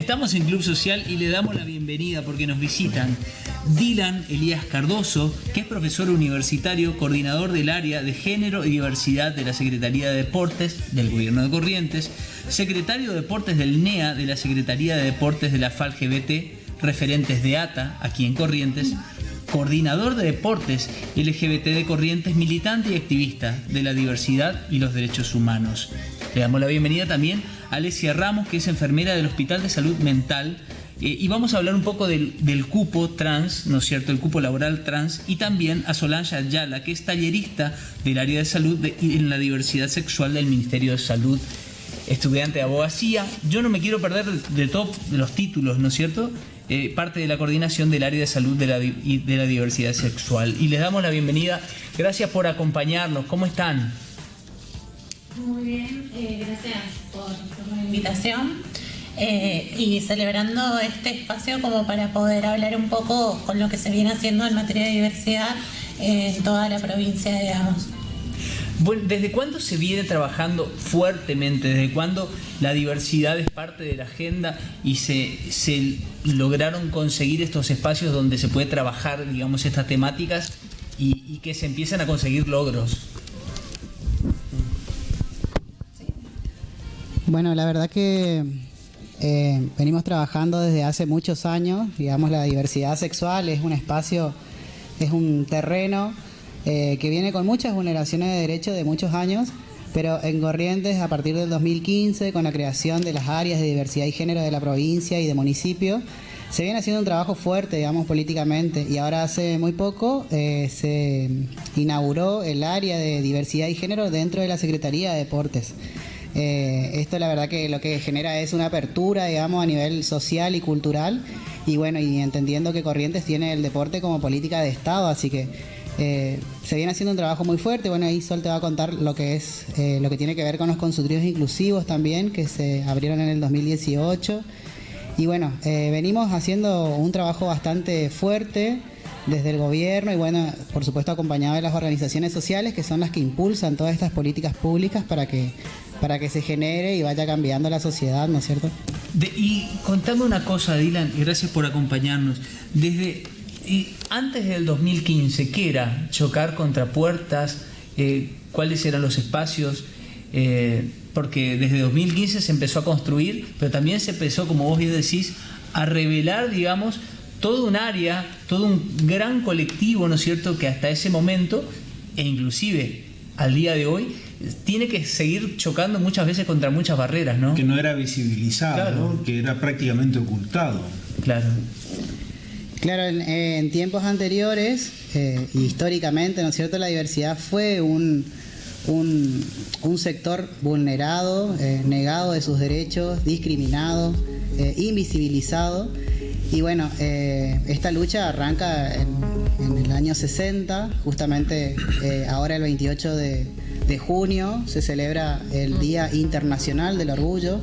Estamos en Club Social y le damos la bienvenida porque nos visitan Dylan Elías Cardoso, que es profesor universitario, coordinador del área de Género y Diversidad de la Secretaría de Deportes del Gobierno de Corrientes, secretario de Deportes del NEA de la Secretaría de Deportes de la FALGBT, referentes de ATA aquí en Corrientes, coordinador de Deportes LGBT de Corrientes, militante y activista de la diversidad y los derechos humanos. Le damos la bienvenida también a Alesia Ramos, que es enfermera del Hospital de Salud Mental, y vamos a hablar un poco del cupo trans, ¿no es cierto?, el cupo laboral trans, y también a Solange Ayala, que es tallerista del área de salud y en la diversidad sexual del Ministerio de Salud, estudiante de abogacía. Yo no me quiero perder de todos los títulos, ¿no es cierto?, parte de la coordinación del área de salud de la diversidad sexual. Y les damos la bienvenida. Gracias por acompañarnos. ¿Cómo están? Muy bien, gracias por la invitación y celebrando este espacio como para poder hablar un poco con lo que se viene haciendo en materia de diversidad en toda la provincia, digamos. Bueno, ¿desde cuándo se viene trabajando fuertemente? ¿Desde cuándo la diversidad es parte de la agenda y se lograron conseguir estos espacios donde se puede trabajar, digamos, estas temáticas y que se empiezan a conseguir logros? Bueno, la verdad que venimos trabajando desde hace muchos años. Digamos, la diversidad sexual es un espacio, es un terreno que viene con muchas vulneraciones de derechos de muchos años, pero en Corrientes, a partir del 2015, con la creación de las áreas de diversidad y género de la provincia y de municipio, se viene haciendo un trabajo fuerte, digamos, políticamente, y ahora hace muy poco se inauguró el área de diversidad y género dentro de la Secretaría de Deportes. Esto la verdad que lo que genera es una apertura, digamos, a nivel social y cultural, y bueno, y entendiendo que Corrientes tiene el deporte como política de Estado, así que se viene haciendo un trabajo muy fuerte. Bueno, ahí Sol te va a contar lo que es lo que tiene que ver con los consultorios inclusivos también, que se abrieron en el 2018, y bueno, venimos haciendo un trabajo bastante fuerte desde el gobierno y bueno, por supuesto acompañado de las organizaciones sociales, que son las que impulsan todas estas políticas públicas para que se genere y vaya cambiando la sociedad, ¿no es cierto? Y contame una cosa, Dylan, y gracias por acompañarnos. Antes del 2015, ¿qué era? ¿Chocar contra puertas? ¿Cuáles eran los espacios? Porque desde 2015 se empezó a construir, pero también se empezó, como vos bien decís, a revelar, digamos, todo un área, todo un gran colectivo, ¿no es cierto?, que hasta ese momento, e inclusive al día de hoy, tiene que seguir chocando muchas veces contra muchas barreras, ¿no? Que no era visibilizado, claro, ¿no? Que era prácticamente ocultado. Claro. Claro, en tiempos anteriores, históricamente, ¿no es cierto?, la diversidad fue un sector vulnerado, negado de sus derechos, discriminado, invisibilizado. Y bueno, esta lucha arranca en el año 60, justamente ahora el 28 de junio se celebra el Día Internacional del Orgullo,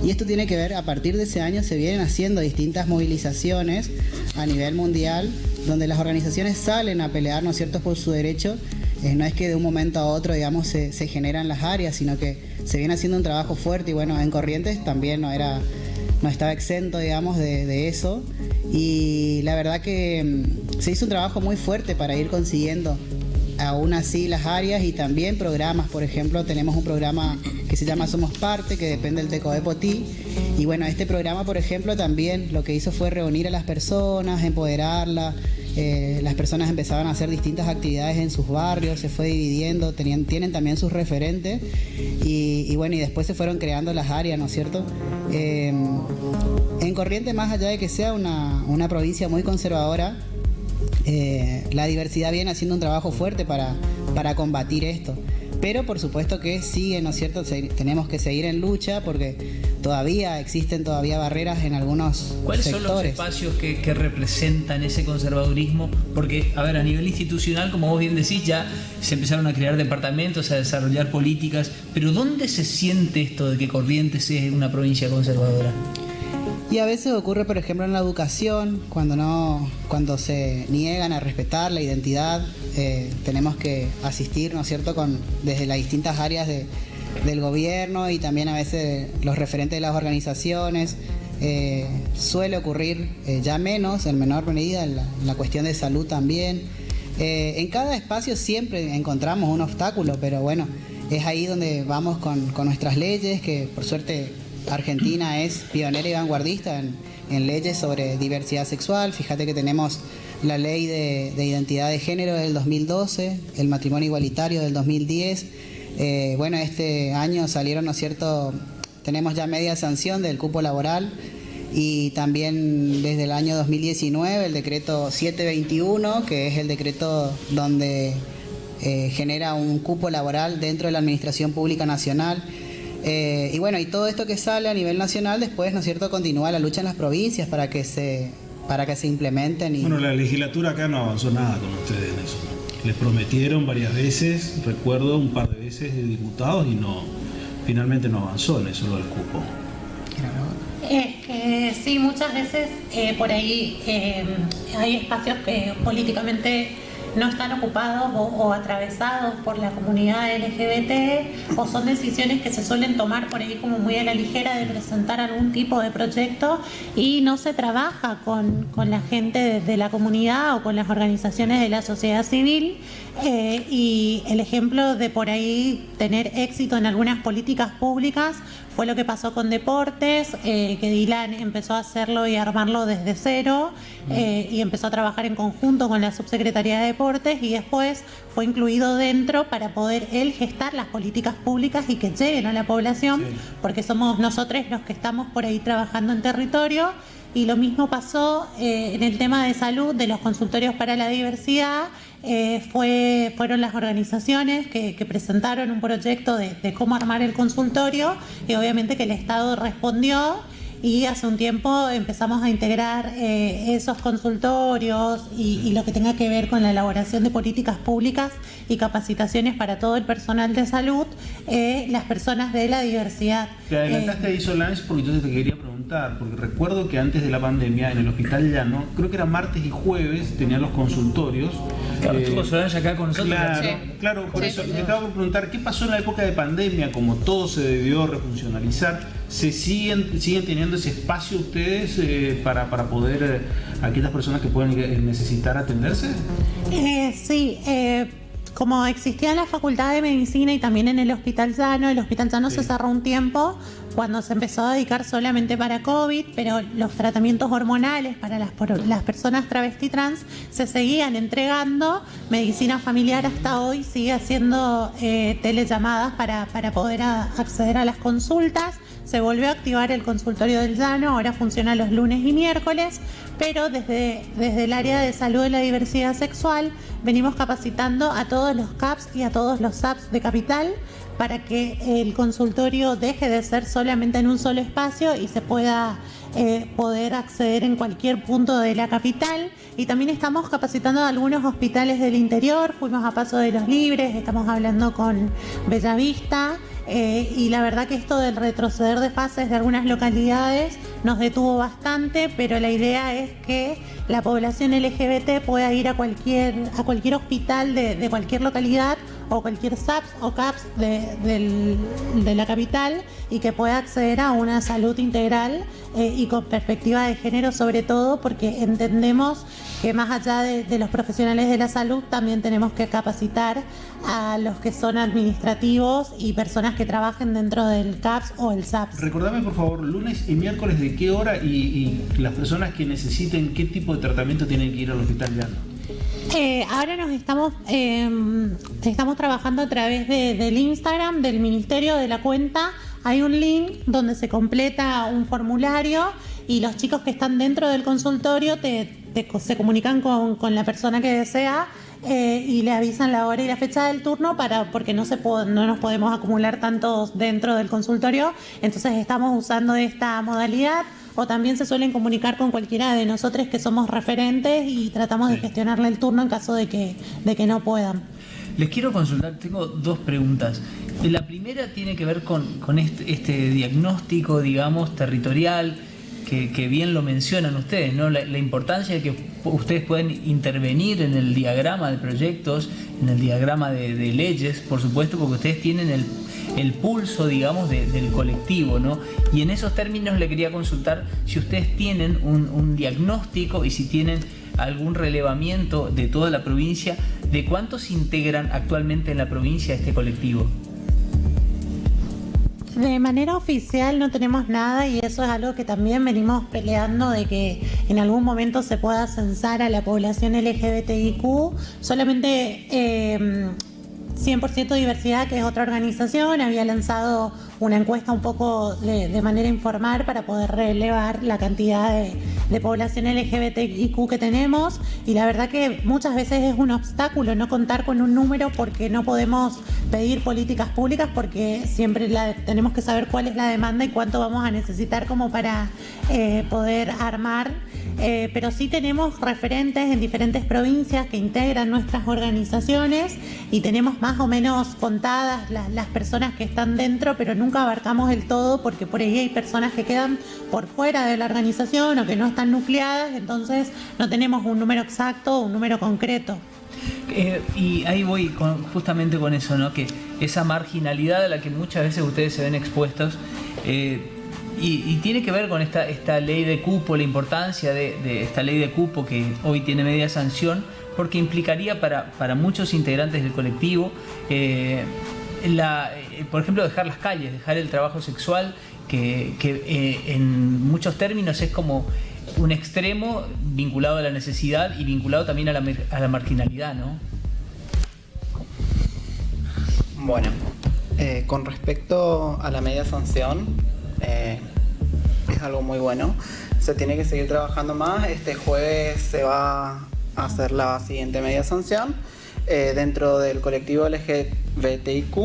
y esto tiene que ver, a partir de ese año se vienen haciendo distintas movilizaciones a nivel mundial, donde las organizaciones salen a pelear, ¿no es cierto?, por su derecho. No es que de un momento a otro, digamos, se generan las áreas, sino que se viene haciendo un trabajo fuerte, y bueno, en Corrientes también no estaba exento, digamos, de eso, y la verdad que se hizo un trabajo muy fuerte para ir consiguiendo aún así las áreas y también programas. Por ejemplo, tenemos un programa que se llama Somos Parte, que depende del Tecodepotí, y bueno, este programa, por ejemplo, también lo que hizo fue reunir a las personas, empoderarlas. Las personas empezaban a hacer distintas actividades en sus barrios, se fue dividiendo, tienen también sus referentes, y bueno, y después se fueron creando las áreas, ¿no es cierto? En Corrientes, más allá de que sea una provincia muy conservadora, la diversidad viene haciendo un trabajo fuerte para combatir esto. Pero por supuesto que sigue, ¿no es cierto? Tenemos que seguir en lucha porque existen barreras en algunos sectores. ¿Cuáles son los espacios que representan ese conservadurismo? Porque, a ver, a nivel institucional, como vos bien decís, ya se empezaron a crear departamentos, a desarrollar políticas, pero ¿dónde se siente esto de que Corrientes es una provincia conservadora? Y a veces ocurre, por ejemplo, en la educación, cuando se niegan a respetar la identidad, tenemos que asistir, ¿no es cierto?, desde las distintas áreas del gobierno y también a veces los referentes de las organizaciones. suele ocurrir ya menos, en menor medida, en la cuestión de salud también. En cada espacio siempre encontramos un obstáculo, pero bueno, es ahí donde vamos con nuestras leyes, que por suerte Argentina es pionera y vanguardista en leyes sobre diversidad sexual. Fíjate que tenemos la ley de identidad de género del 2012, el matrimonio igualitario del 2010. Bueno, este año salieron, ¿no es cierto?, tenemos ya media sanción del cupo laboral, y también desde el año 2019 el decreto 721, que es el decreto donde genera un cupo laboral dentro de la Administración Pública Nacional. Y bueno, y todo esto que sale a nivel nacional, después, ¿no es cierto?, continúa la lucha en las provincias para que se implementen. Bueno, la legislatura acá no avanzó nada con ustedes en eso, ¿no? Les prometieron varias veces, recuerdo un par de veces de diputados, y finalmente no avanzó en eso lo del cupo. Sí, muchas veces por ahí hay espacios que políticamente no están ocupados o atravesados por la comunidad LGBT, o son decisiones que se suelen tomar por ahí como muy a la ligera, de presentar algún tipo de proyecto, y no se trabaja con la gente de la comunidad o con las organizaciones de la sociedad civil. Y el ejemplo de por ahí tener éxito en algunas políticas públicas fue lo que pasó con deportes, que Dylan empezó a hacerlo y a armarlo desde cero, y empezó a trabajar en conjunto con la Subsecretaría de Deportes, y después fue incluido dentro para poder él gestar las políticas públicas y que lleguen a la población, porque somos nosotros los que estamos por ahí trabajando en territorio. Y lo mismo pasó en el tema de salud, de los consultorios para la diversidad. Fueron las organizaciones que presentaron un proyecto de cómo armar el consultorio, y obviamente que el Estado respondió, y hace un tiempo empezamos a integrar esos consultorios y lo que tenga que ver con la elaboración de políticas públicas y capacitaciones para todo el personal de salud, las personas de la diversidad. Te adelantaste ahí, Solange, porque yo te quería preguntar, porque recuerdo que antes de la pandemia en el Hospital Llano, creo que era martes y jueves, tenían los consultorios. Claro, estuvo Solange acá con nosotros. Claro, por eso me acabo de preguntar, ¿qué pasó en la época de pandemia? Como todo se debió refuncionalizar, ¿se siguen teniendo ese espacio ustedes para poder, aquellas personas que pueden necesitar atenderse? Sí, como existía en la Facultad de Medicina y también en el Hospital Llano se cerró un tiempo cuando se empezó a dedicar solamente para COVID, pero los tratamientos hormonales para las personas travesti trans se seguían entregando. Medicina familiar hasta hoy sigue haciendo telellamadas para poder acceder a las consultas. Se volvió a activar el consultorio del Llano, ahora funciona los lunes y miércoles, pero desde el área de salud de la diversidad sexual venimos capacitando a todos los CAPS y a todos los SAPS de Capital para que el consultorio deje de ser solamente en un solo espacio y se pueda poder acceder en cualquier punto de la capital. Y también estamos capacitando a algunos hospitales del interior, fuimos a Paso de los Libres, estamos hablando con Bellavista. Y la verdad que esto del retroceder de fases de algunas localidades nos detuvo bastante, pero la idea es que la población LGBT pueda ir a cualquier hospital de cualquier localidad, o cualquier SAPS o CAPS de la capital, y que pueda acceder a una salud integral y con perspectiva de género, sobre todo porque entendemos que más allá de los profesionales de la salud también tenemos que capacitar a los que son administrativos y personas que trabajen dentro del CAPS o el SAPS. Recordame por favor, lunes y miércoles de qué hora, y las personas que necesiten qué tipo de tratamiento tienen que ir al Hospital Llano. Ahora nos estamos trabajando a través del Instagram del Ministerio, de la cuenta. Hay un link donde se completa un formulario y los chicos que están dentro del consultorio se comunican con la persona que desea y le avisan la hora y la fecha del turno porque no nos podemos acumular tantos dentro del consultorio. Entonces estamos usando esta modalidad. O también se suelen comunicar con cualquiera de nosotros que somos referentes y tratamos de gestionarle el turno en caso de que no puedan. Les quiero consultar, tengo dos preguntas. La primera tiene que ver con este diagnóstico, digamos, territorial, que bien lo mencionan ustedes, ¿no? La importancia de que ustedes pueden intervenir en el diagrama de proyectos, en el diagrama de leyes, por supuesto, porque ustedes tienen el pulso, digamos, del colectivo, ¿no? Y en esos términos le quería consultar si ustedes tienen un diagnóstico y si tienen algún relevamiento de toda la provincia, de cuántos integran actualmente en la provincia este colectivo. De manera oficial no tenemos nada, y eso es algo que también venimos peleando, de que en algún momento se pueda censar a la población LGBTIQ. Solamente 100% Diversidad, que es otra organización, había lanzado una encuesta un poco de manera informal para poder relevar la cantidad de población LGBTIQ que tenemos, y la verdad que muchas veces es un obstáculo no contar con un número, porque no podemos pedir políticas públicas, porque siempre tenemos que saber cuál es la demanda y cuánto vamos a necesitar como para poder armar. Pero sí tenemos referentes en diferentes provincias que integran nuestras organizaciones, y tenemos más o menos contadas las personas que están dentro, pero nunca abarcamos el todo, porque por ahí hay personas que quedan por fuera de la organización o que no están nucleadas, entonces no tenemos un número exacto, un número concreto. Y ahí voy justamente con eso, ¿no? Que esa marginalidad a la que muchas veces ustedes se ven expuestos, y tiene que ver con esta ley de cupo, la importancia de esta ley de cupo que hoy tiene media sanción, porque implicaría para muchos integrantes del colectivo, por ejemplo, dejar las calles, dejar el trabajo sexual, que en muchos términos es como un extremo vinculado a la necesidad y vinculado también a la marginalidad, ¿no? Bueno, con respecto a la media sanción, es algo muy bueno. Se tiene que seguir trabajando más. Este jueves se va a hacer la siguiente media sanción. Dentro del colectivo LGBTIQ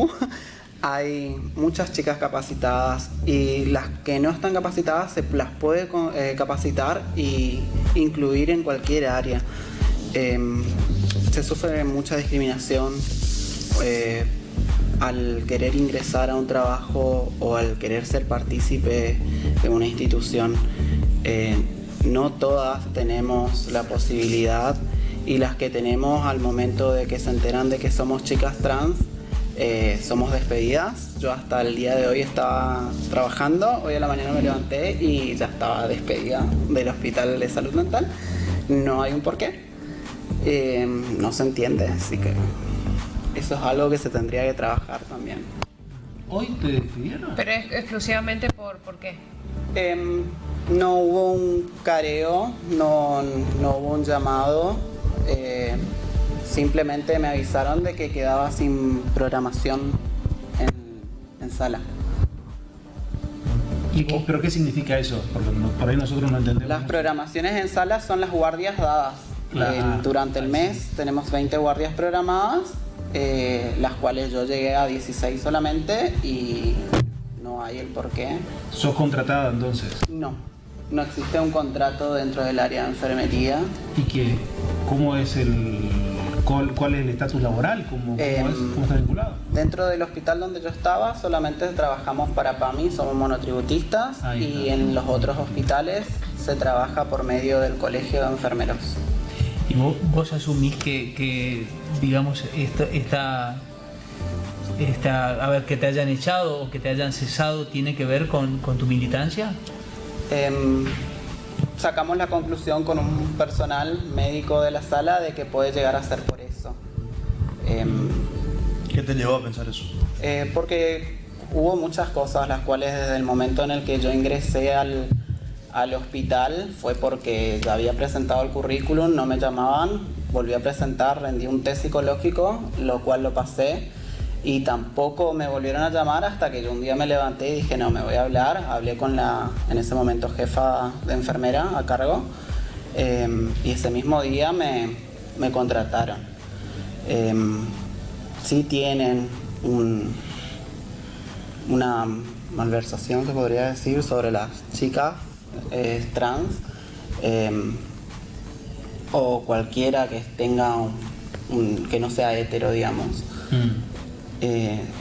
hay muchas chicas capacitadas, y las que no están capacitadas se las puede capacitar y incluir en cualquier área. Se sufre mucha discriminación al querer ingresar a un trabajo o al querer ser partícipe de una institución. No todas tenemos la posibilidad, y las que tenemos, al momento de que se enteran de que somos chicas trans, somos despedidas. Yo hasta el día de hoy estaba trabajando, hoy a la mañana me levanté y ya estaba despedida del Hospital de Salud Mental. No hay un porqué, no se entiende, así que eso es algo que se tendría que trabajar también. ¿Hoy te despidieron? Pero es exclusivamente por qué. No hubo un careo, no hubo un llamado, simplemente me avisaron de que quedaba sin programación en sala. ¿Pero qué significa eso? Porque por ahí nosotros no entendemos. Las programaciones en sala son las guardias dadas. Claro. Durante el mes tenemos 20 guardias programadas, las cuales yo llegué a 16 solamente, y no hay el porqué. ¿Sos contratada entonces? No existe un contrato dentro del área de enfermería. ¿Y cómo es cuál es el estatus laboral? ¿Cómo está vinculado? Dentro del hospital donde yo estaba solamente trabajamos para PAMI, somos monotributistas, y en los otros hospitales se trabaja por medio del colegio de enfermeros. ¿Y vos asumís que digamos, a ver, que te hayan echado o que te hayan cesado tiene que ver con tu militancia? Sacamos la conclusión con un personal médico de la sala de que puede llegar a ser por eso. ¿Qué te llevó a pensar eso? Porque hubo muchas cosas, las cuales desde el momento en el que yo ingresé al hospital fue porque ya había presentado el currículum, no me llamaban, volví a presentar, rendí un test psicológico, lo cual lo pasé, y tampoco me volvieron a llamar hasta que yo un día me levanté y dije, no, me voy a hablar. Hablé con en ese momento, jefa de enfermera a cargo, y ese mismo día me contrataron. Sí tienen una malversación, se podría decir, sobre las chicas trans, o cualquiera que tenga que no sea hetero, digamos.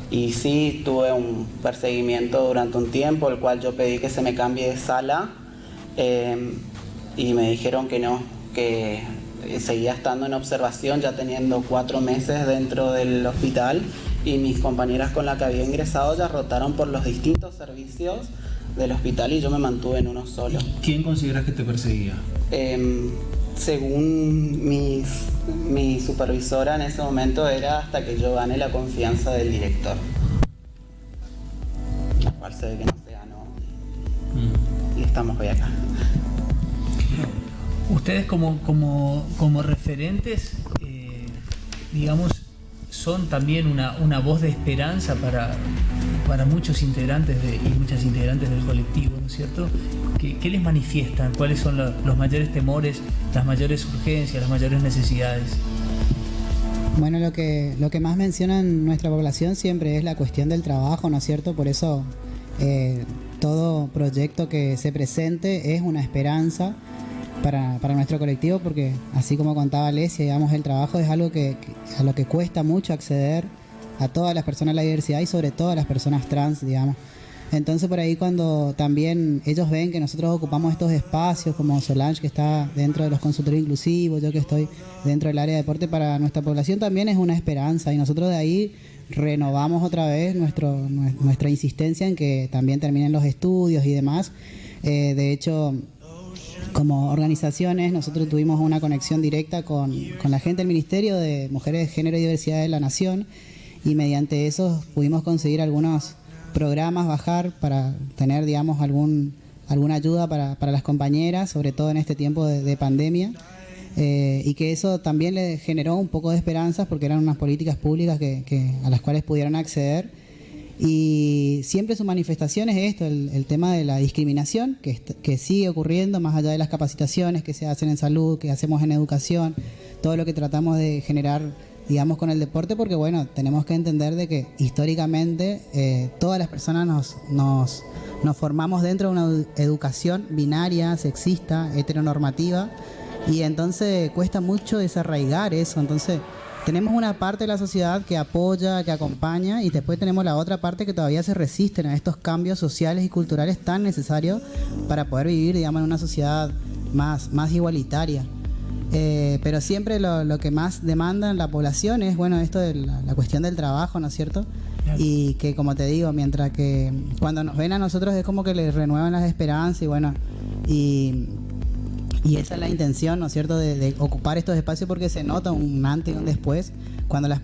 Y sí tuve un perseguimiento durante un tiempo, el cual yo pedí que se me cambie de sala, y me dijeron que no, que seguía estando en observación, ya teniendo 4 meses dentro del hospital, y mis compañeras con las que había ingresado ya rotaron por los distintos servicios del hospital y yo me mantuve en uno solo. ¿Quién consideras que te perseguía? Según mi supervisora en ese momento era hasta que yo gane la confianza del director, la cual se ve que no se ganó y estamos hoy acá. Ustedes como referentes, digamos, son también una voz de esperanza para muchos integrantes y muchas integrantes del colectivo, ¿no es cierto? ¿Qué les manifiestan? ¿Cuáles son los mayores temores, las mayores urgencias, las mayores necesidades? Bueno, lo que más menciona en nuestra población siempre es la cuestión del trabajo, ¿no es cierto? Por eso todo proyecto que se presente es una esperanza para nuestro colectivo, porque así como contaba Alesia, digamos, el trabajo es algo a lo que cuesta mucho acceder a todas las personas de la diversidad y sobre todo a las personas trans, digamos. Entonces por ahí cuando también ellos ven que nosotros ocupamos estos espacios, como Solange que está dentro de los consultorios inclusivos, yo que estoy dentro del área de deporte, para nuestra población también es una esperanza, y nosotros de ahí renovamos otra vez nuestra insistencia en que también terminen los estudios y demás. De hecho, como organizaciones, nosotros tuvimos una conexión directa con la gente del Ministerio de Mujeres, Género y Diversidad de la Nación, y mediante eso pudimos conseguir algunos programas bajar para tener, digamos, alguna ayuda para las compañeras, sobre todo en este tiempo de pandemia, y que eso también le generó un poco de esperanzas porque eran unas políticas públicas a las cuales pudieron acceder. Y siempre su manifestación es esto, el tema de la discriminación que sigue ocurriendo más allá de las capacitaciones que se hacen en salud, que hacemos en educación, todo lo que tratamos de generar, digamos, con el deporte, porque bueno, tenemos que entender de que históricamente todas las personas nos formamos dentro de una educación binaria, sexista, heteronormativa, y entonces cuesta mucho desarraigar eso. Entonces tenemos una parte de la sociedad que apoya, que acompaña, y después tenemos la otra parte que todavía se resisten a estos cambios sociales y culturales tan necesarios para poder vivir, digamos, en una sociedad más igualitaria. Pero siempre lo que más demanda en la población es, bueno, esto de la cuestión del trabajo, ¿no es cierto? Claro. Y que, como te digo, mientras que cuando nos ven a nosotros es como que les renuevan las esperanzas, y bueno, y esa es la intención, ¿no es cierto?, de ocupar estos espacios, porque se nota un antes y un después,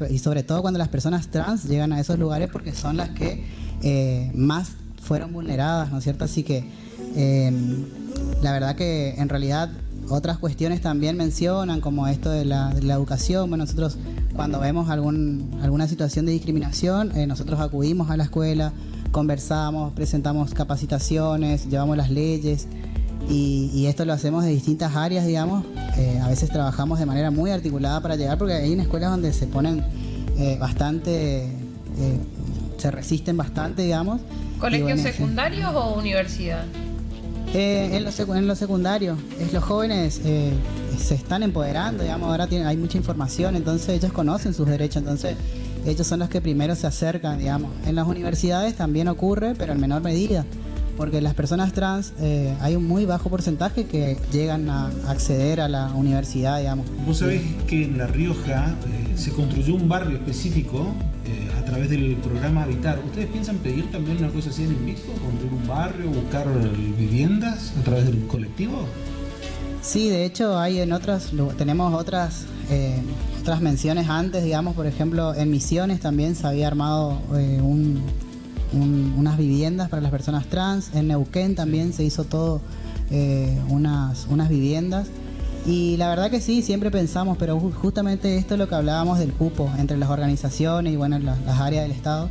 y sobre todo cuando las personas trans llegan a esos lugares, porque son las que más fueron vulneradas, ¿no es cierto? Así que la verdad que en realidad otras cuestiones también mencionan, como esto de la educación. Bueno, nosotros cuando vemos alguna situación de discriminación, nosotros acudimos a la escuela, conversamos, presentamos capacitaciones, llevamos las leyes, y esto lo hacemos de distintas áreas, digamos. A veces trabajamos de manera muy articulada para llegar, porque hay escuelas donde se ponen bastante, se resisten bastante, digamos. ¿Colegios bueno, secundarios o universidad? En lo secundario, los jóvenes se están empoderando, digamos, ahora hay mucha información, entonces ellos conocen sus derechos, entonces ellos son los que primero se acercan, digamos. En las universidades también ocurre, pero en menor medida, porque las personas trans hay un muy bajo porcentaje que llegan a acceder a la universidad, digamos. Vos sabés que en La Rioja se construyó un barrio específico a través del programa Habitar. ¿Ustedes piensan pedir también una cosa así en Invicto? ¿Construir un barrio, buscar viviendas a través del colectivo? Sí, de hecho tenemos otras menciones antes, digamos. Por ejemplo, en Misiones también se había armado unas viviendas para las personas trans. En Neuquén también se hizo todo unas viviendas. Y la verdad que sí, siempre pensamos, pero justamente esto es lo que hablábamos del cupo entre las organizaciones y bueno, las áreas del Estado,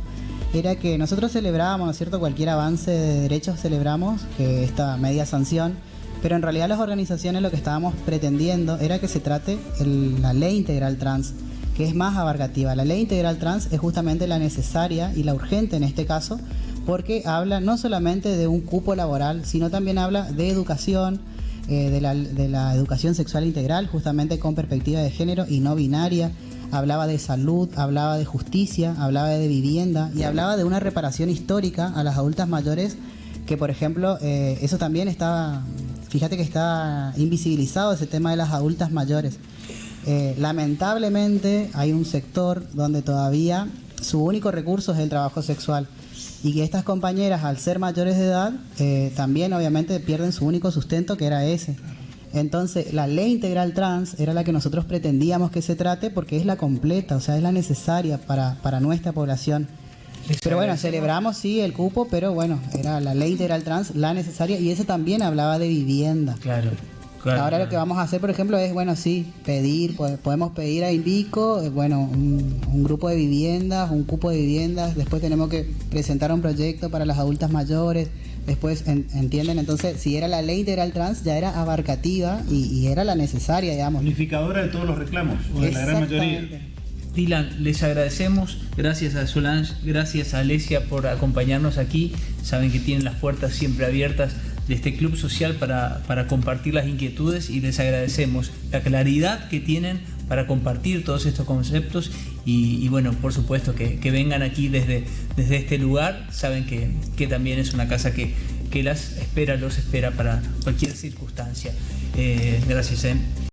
era que nosotros celebrábamos, ¿no es cierto?, cualquier avance de derechos celebramos, que esta media sanción, pero en realidad las organizaciones lo que estábamos pretendiendo era que se trate la ley integral trans, que es más abarcativa. La ley integral trans es justamente la necesaria y la urgente en este caso, porque habla no solamente de un cupo laboral, sino también habla de educación, de la educación sexual integral, justamente con perspectiva de género y no binaria. Hablaba de salud, hablaba de justicia, hablaba de vivienda y hablaba de una reparación histórica a las adultas mayores, que por ejemplo eso también estaba fíjate que está invisibilizado ese tema de las adultas mayores. Lamentablemente hay un sector donde todavía su único recurso es el trabajo sexual y que estas compañeras, al ser mayores de edad, también obviamente pierden su único sustento, que era ese. Entonces la ley integral trans era la que nosotros pretendíamos que se trate, porque es la completa, o sea, es la necesaria para nuestra población. Pero bueno, celebramos sí el cupo, pero bueno, era la ley integral trans la necesaria, y eso también hablaba de vivienda. Claro. Ahora lo que vamos a hacer, por ejemplo, es, bueno, sí, podemos pedir a Invico, bueno, un grupo de viviendas, un cupo de viviendas, después tenemos que presentar un proyecto para las adultas mayores, después, ¿entienden? Entonces, si era la ley integral trans, ya era abarcativa y era la necesaria, digamos. Unificadora de todos los reclamos, o de la gran mayoría. Dylan, les agradecemos, gracias a Solange, gracias a Alesia por acompañarnos aquí. Saben que tienen las puertas siempre abiertas de este club social para compartir las inquietudes, y les agradecemos la claridad que tienen para compartir todos estos conceptos y bueno, por supuesto que vengan aquí desde este lugar. Saben que también es una casa que los espera para cualquier circunstancia. Gracias.